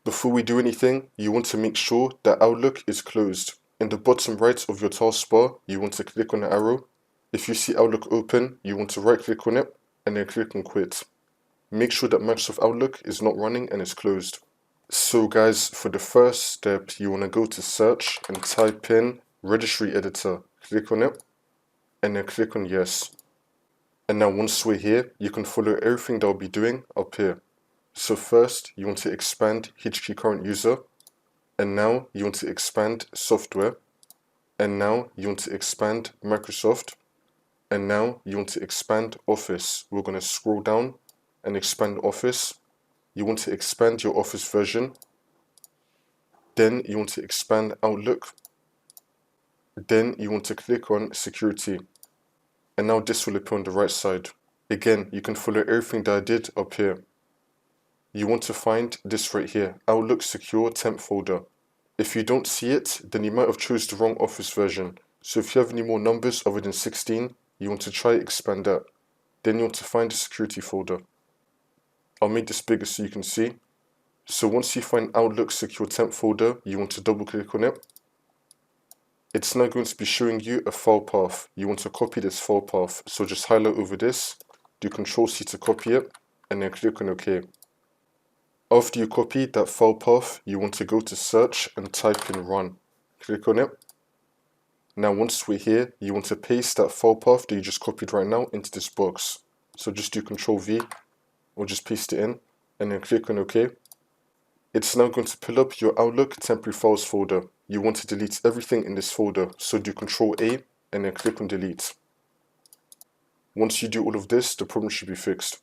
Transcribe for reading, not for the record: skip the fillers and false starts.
Before we do anything, you want to make sure that Outlook is closed. In the bottom right of your taskbar, you want to click on the arrow. If you see Outlook open, you want to right click on it and then click on quit. Make sure that Microsoft Outlook is not running and is closed. So guys, for the first step, you want to go to search and type in registry editor. Click on it and then click on yes. And now once we're here, you can follow everything that I'll be doing up here. So first, you want to expand HK current user, and now you want to expand software, and now you want to expand Microsoft, and now you want to expand Office. We're going to scroll down and expand Office. You want to expand your Office version, then you want to expand Outlook, then you want to click on security, and now this will appear on the right side. Again, you can follow everything that I did up here. You want to find this right here, Outlook Secure Temp folder. If you don't see it, then you might have chose the wrong Office version. So if you have any more numbers other than 16, you want to try expand that. Then you want to find the security folder. I'll make this bigger so you can see. So once you find Outlook Secure Temp folder, you want to double click on it. It's now going to be showing you a file path. You want to copy this file path. So just highlight over this, do Ctrl+C to copy it, and then click on OK. After you copy that file path, you want to go to search and type in run. Click on it. Now once we're here, you want to paste that file path that you just copied right now into this box. So just do Ctrl+V or just paste it in and then click on OK. It's now going to pull up your Outlook temporary files folder. You want to delete everything in this folder, so do Ctrl+A and then click on delete. Once you do all of this, the problem should be fixed.